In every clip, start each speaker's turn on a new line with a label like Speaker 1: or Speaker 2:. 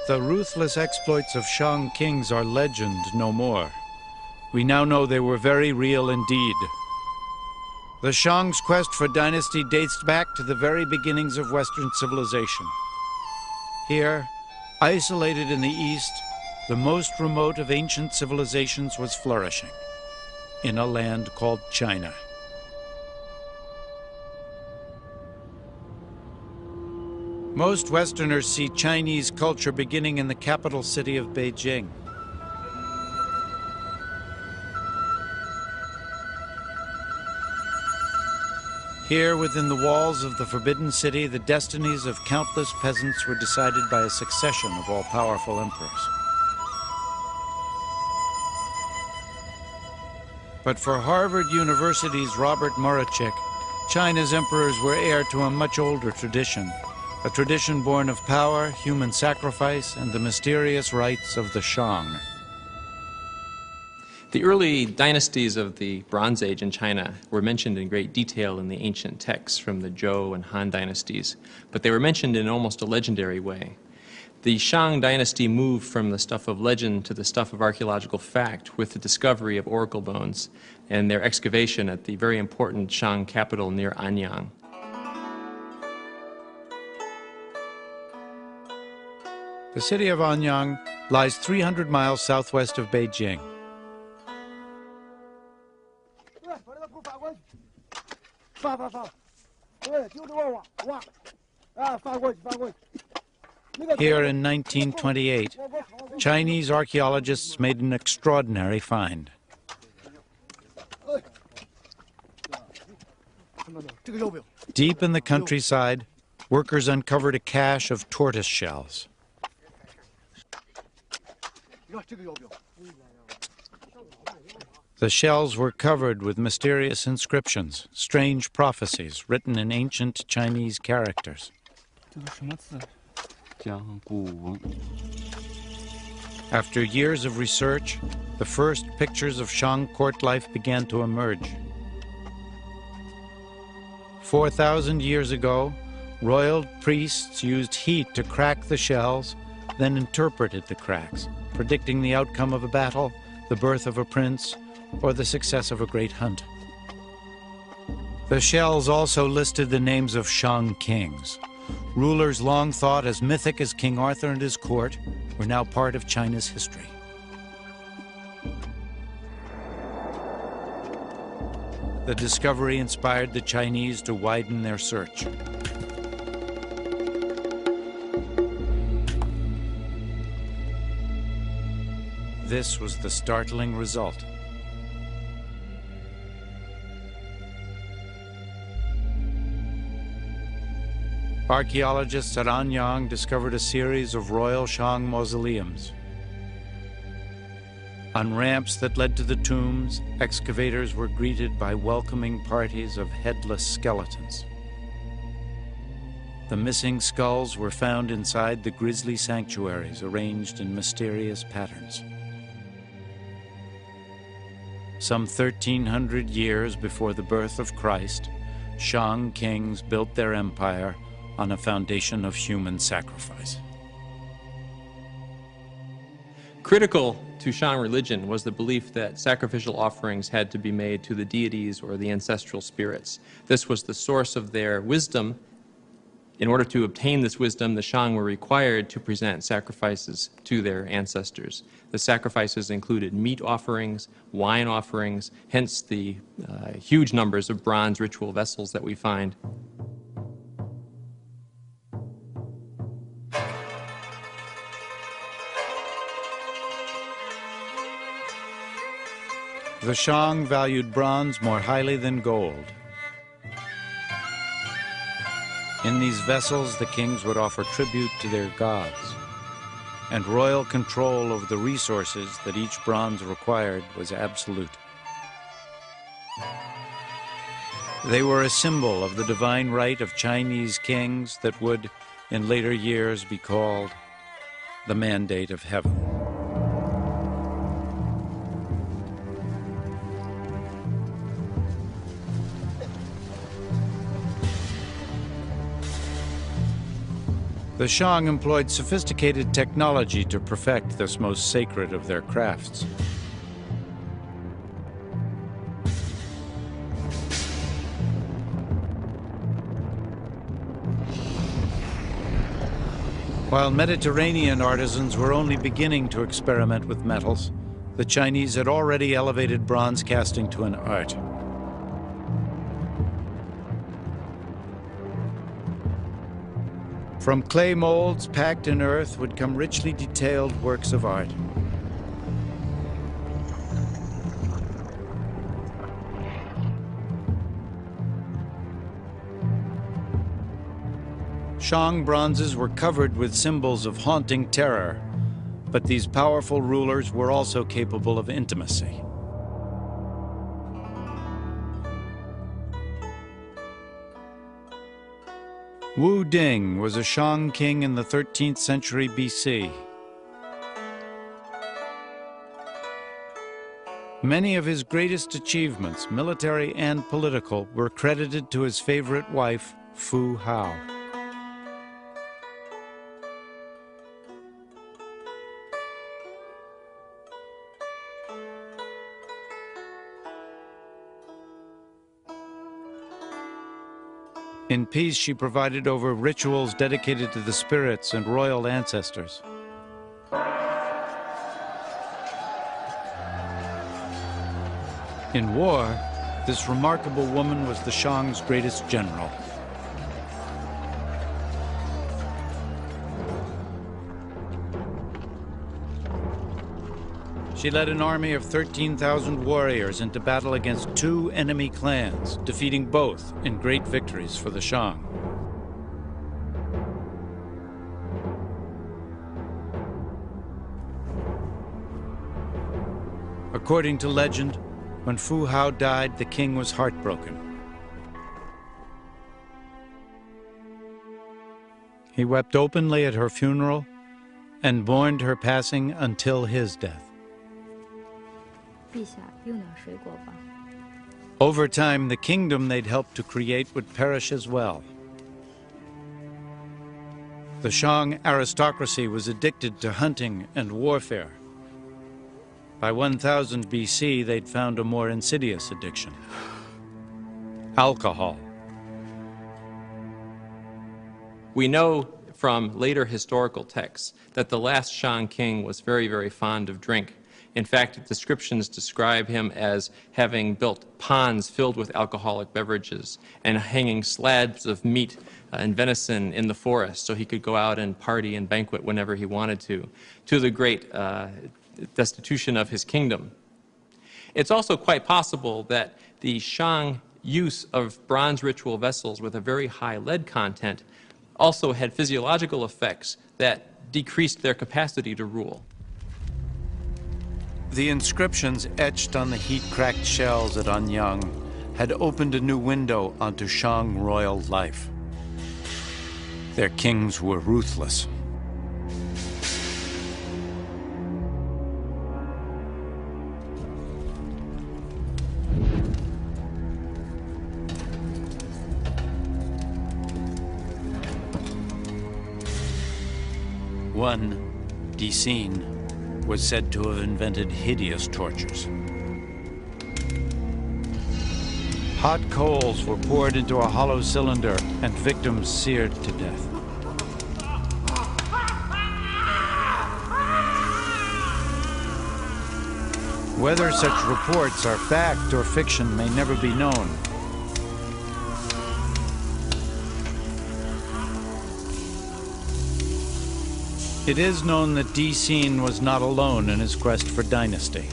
Speaker 1: the ruthless exploits of Shang kings are legend no more. We now know they were very real indeed. The Shang's quest for dynasty dates back to the very beginnings of Western civilization. Here, isolated in the East, the most remote of ancient civilizations was flourishing, in a land called China. Most Westerners see Chinese culture beginning in the capital city of Beijing. Here, within the walls of the Forbidden City, the destinies of countless peasants were decided by a succession of all-powerful emperors. But for Harvard University's Robert Murachek, China's emperors were heir to a much older tradition, a tradition born of power, human sacrifice, and the mysterious rites of the Shang.
Speaker 2: The early dynasties of the Bronze Age in China were mentioned in great detail in the ancient texts from the Zhou and Han dynasties, but they were mentioned in almost a legendary way. The Shang dynasty moved from the stuff of legend to the stuff of archaeological fact with the discovery of oracle bones and their excavation at the very important Shang capital near Anyang.
Speaker 1: The city of Anyang lies 300 miles southwest of Beijing. Here in 1928, Chinese archaeologists made an extraordinary find. Deep in the countryside, workers uncovered a cache of tortoise shells. The shells were covered with mysterious inscriptions, strange prophecies written in ancient Chinese characters. After years of research, the first pictures of Shang court life began to emerge. 4,000 years ago, royal priests used heat to crack the shells, then interpreted the cracks, predicting the outcome of a battle, the birth of a prince, or the success of a great hunt. The shells also listed the names of Shang kings. Rulers long thought as mythic as King Arthur and his court were now part of China's history. The discovery inspired the Chinese to widen their search. This was the startling result. Archaeologists at Anyang discovered a series of royal Shang mausoleums. On ramps that led to the tombs, excavators were greeted by welcoming parties of headless skeletons. The missing skulls were found inside the grisly sanctuaries arranged in mysterious patterns. Some 1,300 years before the birth of Christ, Shang kings built their empire on a foundation of human sacrifice.
Speaker 2: Critical to Shang religion was the belief that sacrificial offerings had to be made to the deities or the ancestral spirits. This was the source of their wisdom. In order to obtain this wisdom, the Shang were required to present sacrifices to their ancestors. The sacrifices included meat offerings, wine offerings, hence the huge numbers of bronze ritual vessels that we find.
Speaker 1: The Shang valued bronze more highly than gold. In these vessels, the kings would offer tribute to their gods, and royal control over the resources that each bronze required was absolute. They were a symbol of the divine right of Chinese kings that would, in later years, be called the mandate of heaven. The Shang employed sophisticated technology to perfect this most sacred of their crafts. While Mediterranean artisans were only beginning to experiment with metals, the Chinese had already elevated bronze casting to an art. From clay molds packed in earth would come richly detailed works of art. Shang bronzes were covered with symbols of haunting terror, but these powerful rulers were also capable of intimacy. Wu Ding was a Shang king in the 13th century BC. Many of his greatest achievements, military and political, were credited to his favorite wife, Fu Hao. In peace, she provided over rituals dedicated to the spirits and royal ancestors. In war, this remarkable woman was the Shang's greatest general. She led an army of 13,000 warriors into battle against 2 enemy clans, defeating both in great victories for the Shang. According to legend, when Fu Hao died, the king was heartbroken. He wept openly at her funeral and mourned her passing until his death. Over time, the kingdom they'd helped to create would perish as well. The Shang aristocracy was addicted to hunting and warfare. By 1000 BC, they'd found a more insidious addiction: alcohol.
Speaker 2: We know from later historical texts that the last Shang king was very, very fond of drink. In fact, descriptions describe him as having built ponds filled with alcoholic beverages and hanging slabs of meat and venison in the forest so he could go out and party and banquet whenever he wanted to the great destitution of his kingdom. It's also quite possible that the Shang use of bronze ritual vessels with a very high lead content also had physiological effects that decreased their capacity to rule.
Speaker 1: The inscriptions etched on the heat-cracked shells at Anyang had opened a new window onto Shang royal life. Their kings were ruthless. One, Dicine, was said to have invented hideous tortures. Hot coals were poured into a hollow cylinder and victims seared to death. Whether such reports are fact or fiction may never be known. It is known that Dicine was not alone in his quest for dynasty.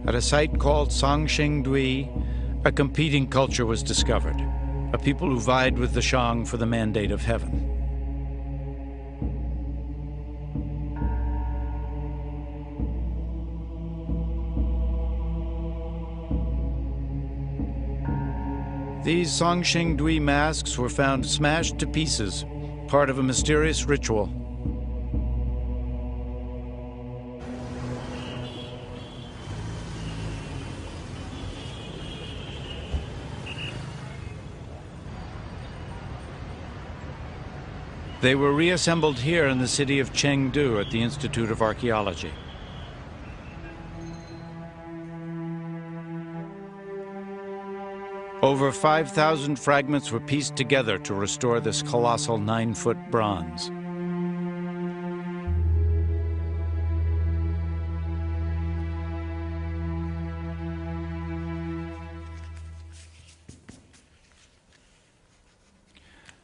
Speaker 1: At a site called Sangxingdui, a competing culture was discovered, a people who vied with the Shang for the mandate of heaven. These Sangxingdui masks were found smashed to pieces, part of a mysterious ritual. They were reassembled here in the city of Chengdu at the Institute of Archaeology. Over 5,000 fragments were pieced together to restore this colossal 9-foot bronze.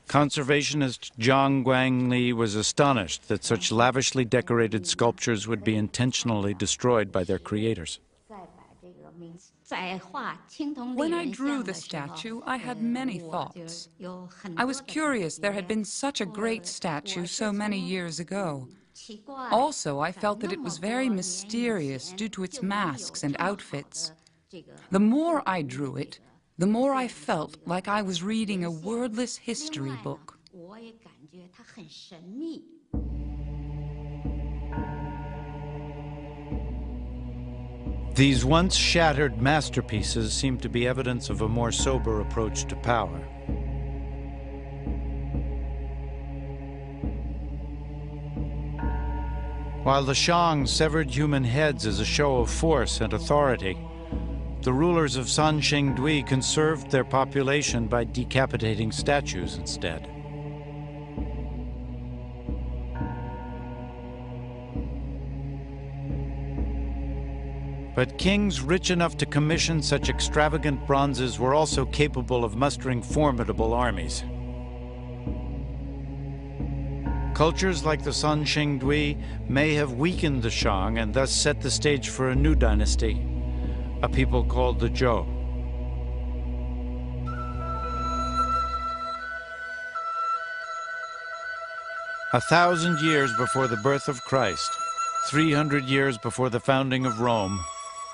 Speaker 1: Conservationist Zhang Guangli was astonished that such lavishly decorated sculptures would be intentionally destroyed by their creators.
Speaker 3: When I drew the statue, I had many thoughts. I was curious there had been such a great statue so many years ago. Also, I felt that it was very mysterious due to its masks and outfits. The more I drew it, the more I felt like I was reading a wordless history book.
Speaker 1: These once shattered masterpieces seem to be evidence of a more sober approach to power. While the Shang severed human heads as a show of force and authority, the rulers of San Shengdui conserved their population by decapitating statues instead. But kings rich enough to commission such extravagant bronzes were also capable of mustering formidable armies. Cultures like the San Shengdui may have weakened the Shang and thus set the stage for a new dynasty, a people called the Zhou. A 1,000 years before the birth of Christ, 300 years before the founding of Rome,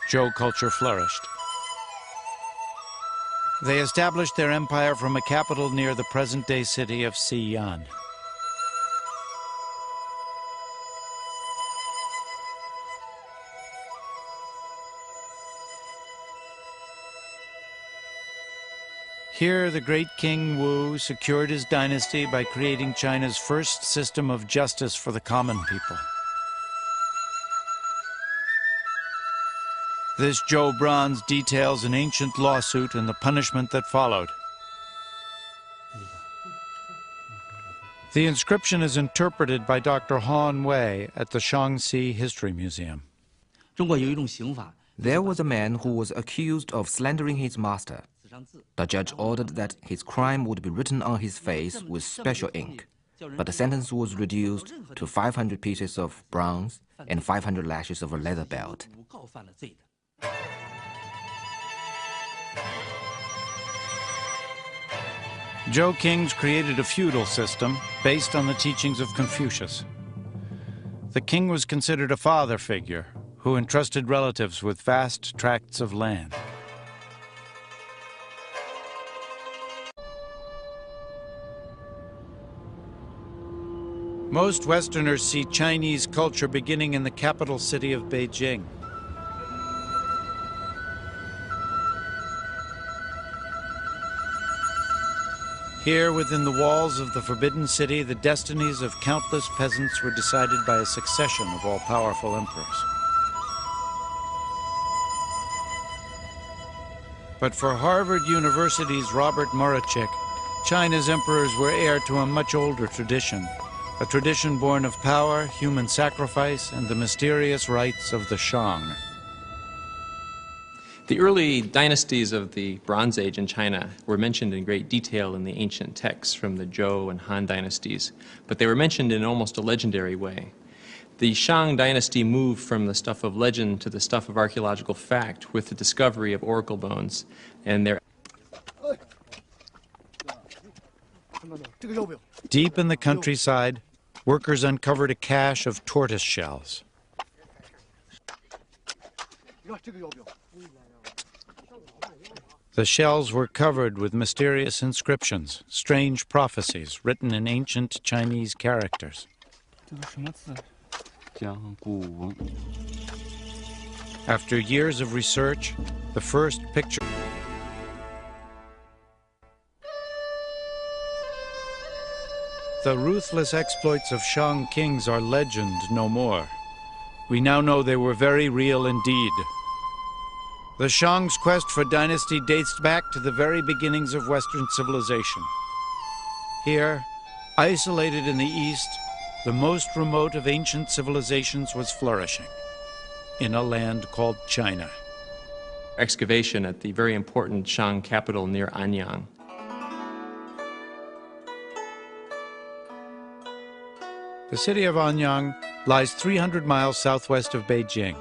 Speaker 1: Zhou culture flourished. They established their empire from a capital near the present-day city of Xi'an. Here, the great King Wu secured his dynasty by creating China's first system of justice for the common people. This Zhou bronze details an ancient lawsuit and the punishment that followed. The inscription is interpreted by Dr. Han Wei at the Shaanxi History Museum.
Speaker 4: There was a man who was accused of slandering his master. The judge ordered that his crime would be written on his face with special ink, but the sentence was reduced to 500 pieces of bronze and 500 lashes of a leather belt.
Speaker 1: Zhou kings created a feudal system based on the teachings of Confucius. The king was considered a father figure who entrusted relatives with vast tracts of land. Most Westerners see Chinese culture beginning in the capital city of Beijing. Here, within the walls of the Forbidden City, the destinies of countless peasants were decided by a succession of all-powerful emperors. But for Harvard University's Robert Morochik, China's emperors were heir to a much older tradition, a tradition born of power, human sacrifice, and the mysterious rites of the Shang.
Speaker 2: The early dynasties of the Bronze Age in China were mentioned in great detail in the ancient texts from the Zhou and Han dynasties, but they were mentioned in almost a legendary way. The Shang dynasty moved from the stuff of legend to the stuff of archaeological fact with the discovery of oracle bones and their...
Speaker 1: Deep in the countryside, workers uncovered a cache of tortoise shells. The shells were covered with mysterious inscriptions, strange prophecies written in ancient Chinese characters. After years of research, the first picture The ruthless exploits of Shang kings are legend no more. We now know they were very real indeed. The Shang's quest for dynasty dates back to the very beginnings of Western civilization. Here, isolated in the east, the most remote of ancient civilizations was flourishing, in a land called China.
Speaker 2: Excavation at the very important Shang capital near Anyang.
Speaker 1: The city of Anyang lies 300 miles southwest of Beijing.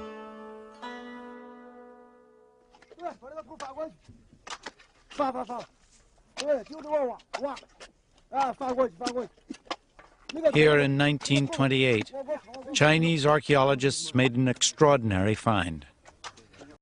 Speaker 1: Here in 1928, Chinese archaeologists made an extraordinary find.